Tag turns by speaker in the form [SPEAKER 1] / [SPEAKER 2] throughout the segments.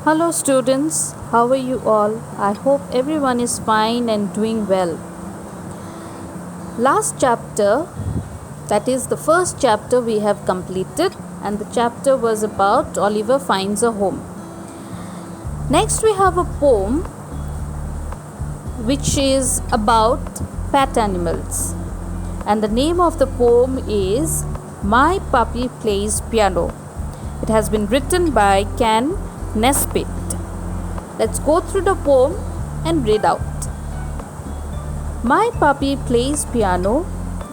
[SPEAKER 1] Hello, students. How are you all? I hope everyone is fine and doing well. Last chapter, that is the first chapter, we have completed, and the chapter was about Oliver finds a home. Next, we have a poem which is about pet animals, and the name of the poem is My Puppy Plays Piano. It has been written by Ken Nesbitt. Let's go through the poem and read out. My puppy plays piano.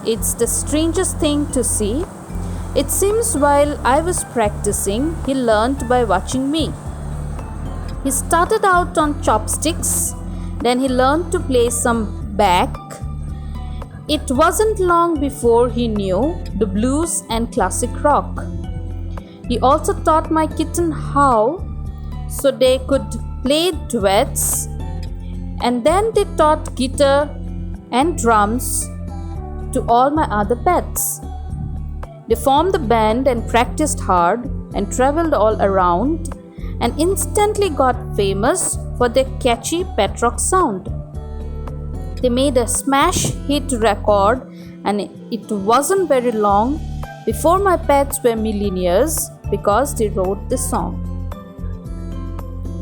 [SPEAKER 1] It's the strangest thing to see. It seems while I was practicing, he learned by watching me. He started out on chopsticks, then he learned to play some back. It wasn't long before he knew the blues and classic rock. He also taught my kitten how so they could play duets, and then they taught guitar and drums to all my other pets. They formed a band and practiced hard and traveled all around and instantly got famous for their catchy pet rock sound. They made a smash hit record, and it wasn't very long before my pets were millionaires because they wrote the song.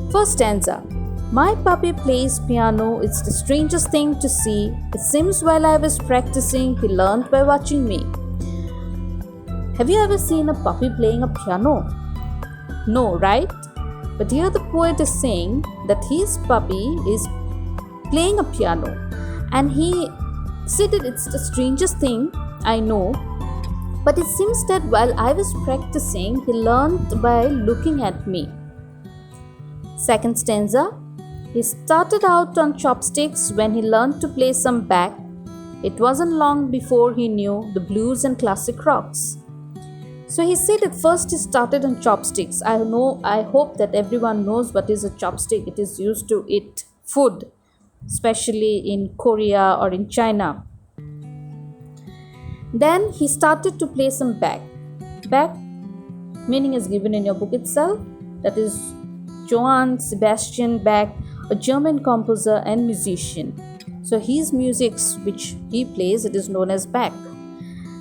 [SPEAKER 1] First stanza. My puppy plays piano. It's the strangest thing to see. It seems while I was practicing, he learned by watching me. Have you ever seen a puppy playing a piano? No, right? But here the poet is saying that his puppy is playing a piano, and he said that it's the strangest thing I know. But it seems that while I was practicing, he learned by looking at me. Second stanza. He started out on chopsticks when he learned to play some back. It wasn't long before he knew the blues and classic rocks. So he said at first he started on chopsticks. I hope that everyone knows what is a chopstick. It is used to eat food, especially in Korea or in China. Then he started to play some back. Back meaning is given in your book itself. That is Johann Sebastian Bach, a German composer and musician. So his music which he plays, it is known as Bach.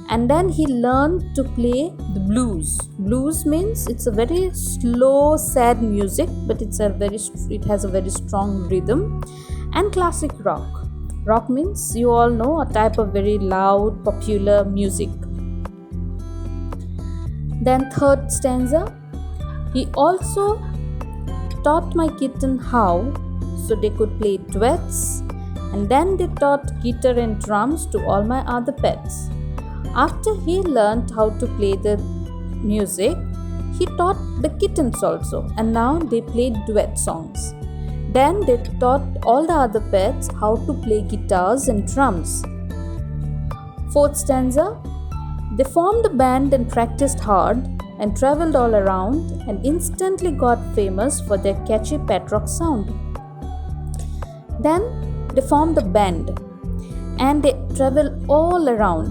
[SPEAKER 1] And then he learned to play the blues. Blues means it's a very slow, sad music, but it has a very strong rhythm. And classic rock. Rock means, you all know, a type of very loud, popular music. Then third stanza. He also taught my kitten how so they could play duets, and then they taught guitar and drums to all my other pets. After he learned how to play the music, he taught the kittens also, and now they played duet songs. Then they taught all the other pets how to play guitars and drums. Fourth stanza. They formed a band and practiced hard and traveled all around and instantly got famous for their catchy pet rock sound. Then they formed a band and they traveled all around.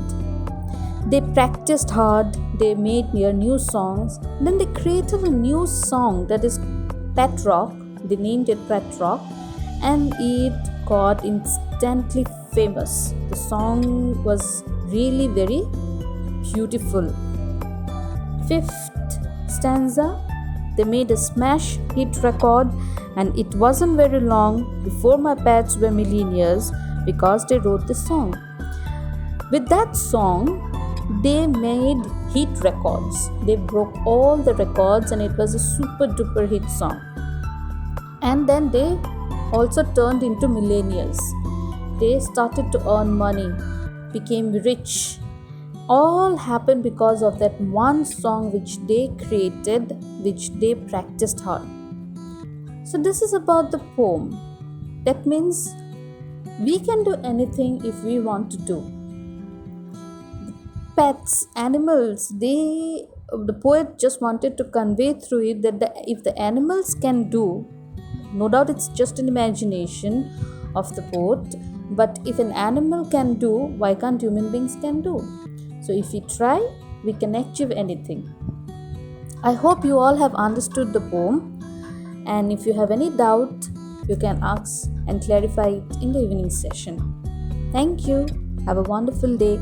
[SPEAKER 1] They practiced hard, they made new songs, then they created a new song that is Pet Rock. They named it Pet Rock, and it got instantly famous. The song was really very beautiful. Fifth stanza. They made a smash hit record, and it wasn't very long before my pets were millionaires because they wrote the song. With that song, they made hit records. They broke all the records, and it was a super duper hit song. And then they also turned into millionaires. They started to earn money, became rich. All happened because of that one song which they created, which they practiced hard. So this is about the poem. That means we can do anything if we want to do. Pets, animals, the poet just wanted to convey through it that if the animals can do, no doubt it's just an imagination of the poet, but if an animal can do, why can't human beings can do? So if we try, we can achieve anything. I hope you all have understood the poem. And if you have any doubt, you can ask and clarify it in the evening session. Thank you. Have a wonderful day.